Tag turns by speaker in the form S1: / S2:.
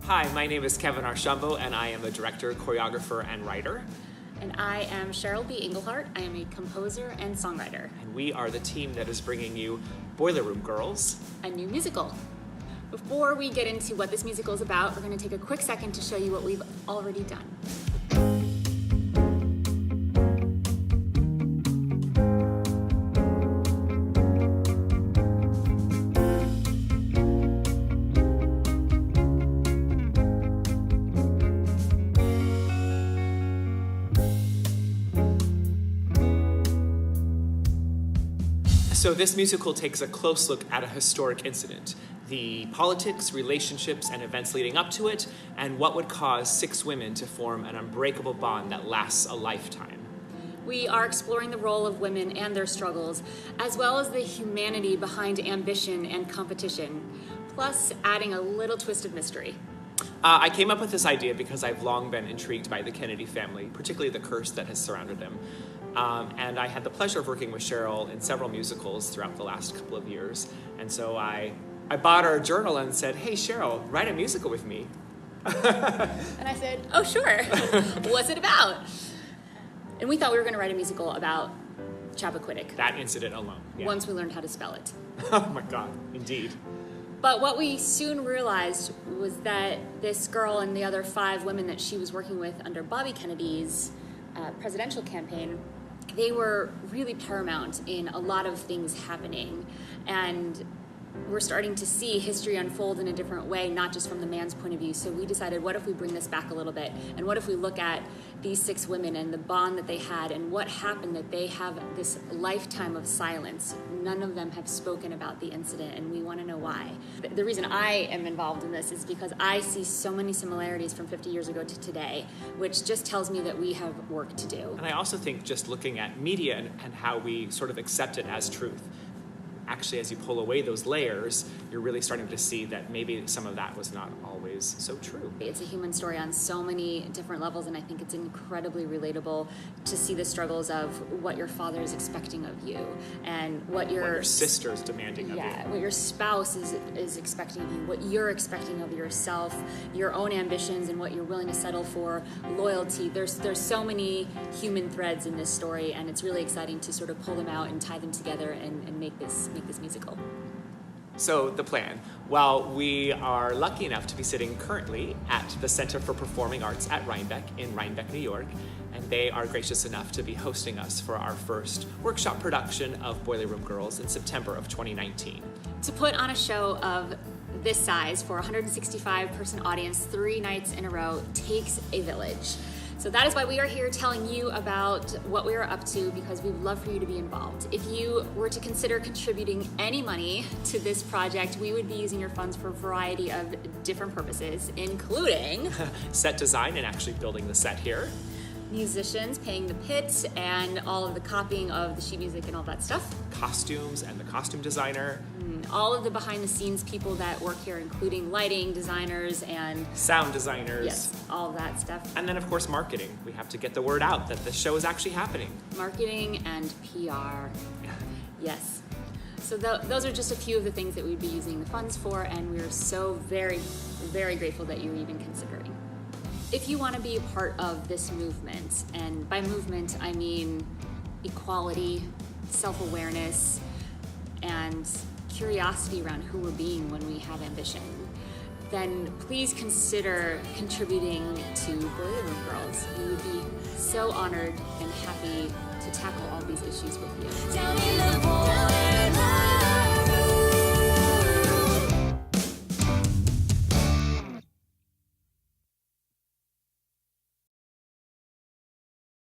S1: Hi, my name is Kevin Archambault, and I am a director, choreographer, and writer.
S2: And I am Cheryl B. Engelhardt. I am a composer and songwriter.
S1: And we are the team that is bringing you Boiler Room Girls,
S2: a new musical. Before we get into what this musical is about, we're going to take a quick second to show you what we've already done.
S1: So this musical takes a close look at a historic incident, the politics, relationships, and events leading up to it, and what would cause 6 women to form an unbreakable bond that lasts a lifetime.
S2: We are exploring the role of women and their struggles, as well as the humanity behind ambition and competition, plus adding a little twist of mystery.
S1: I came up with this idea because I've long been intrigued by the Kennedy family, particularly the curse that has surrounded them. And I had the pleasure of working with Cheryl in several musicals throughout the last couple of years. And so I bought her a journal and said, "Hey, Cheryl, write a musical with me."
S2: And I said, "Oh, sure. What's it about?" And we thought we were going to write a musical about chappaquidick.
S1: That incident alone. Yeah.
S2: Once we learned how to spell it.
S1: Oh my God, indeed.
S2: But what we soon realized was that this girl and the other 5 women that she was working with under Bobby Kennedy's presidential campaign, they were really paramount in a lot of things happening. And we're starting to see history unfold in a different way, not just from the man's point of view. So we decided, what if we bring this back a little bit? And what if we look at these 6 women and the bond that they had and what happened, that they have this lifetime of silence. None of them have spoken about the incident, and we want to know why. The reason I am involved in this is because I see so many similarities from 50 years ago to today, which just tells me that we have work to do.
S1: And I also think just looking at media and how we sort of accept it as truth, actually, as you pull away those layers, you're really starting to see that maybe some of that was not always so true.
S2: It's a human story on so many different levels, and I think it's incredibly relatable to see the struggles of what your father is expecting of you and what your
S1: sister is demanding of you.
S2: Yeah, what your spouse is expecting of you, what you're expecting of yourself, your own ambitions and what you're willing to settle for, loyalty. There's so many human threads in this story, and it's really exciting to sort of pull them out and tie them together and make this musical.
S1: So the plan. Well, we are lucky enough to be sitting currently at the Center for Performing Arts at Rhinebeck in Rhinebeck, New York, and they are gracious enough to be hosting us for our first workshop production of Boiler Room Girls in September of 2019.
S2: To put on a show of this size for a 165-person audience 3 nights in a row takes a village. So that is why we are here telling you about what we are up to, because we would love for you to be involved. If you were to consider contributing any money to this project, we would be using your funds for a variety of different purposes, including
S1: set design and actually building the set here,
S2: musicians, paying the pit, and all of the copying of the sheet music and all that stuff,
S1: costumes and the costume designer,
S2: all of the behind-the-scenes people that work here, including lighting designers and
S1: sound designers.
S2: Yes, all of that stuff.
S1: And then, of course, marketing. We have to get the word out that the show is actually happening.
S2: Marketing and PR. Yes. So those are just a few of the things that we'd be using the funds for, and we're so very, very grateful that you're even considering. If you want to be a part of this movement, and by movement I mean equality, self-awareness, and curiosity around who we're being when we have ambition, then please consider contributing to Boiler Room Girls. We would be so honored and happy to tackle all these issues with you.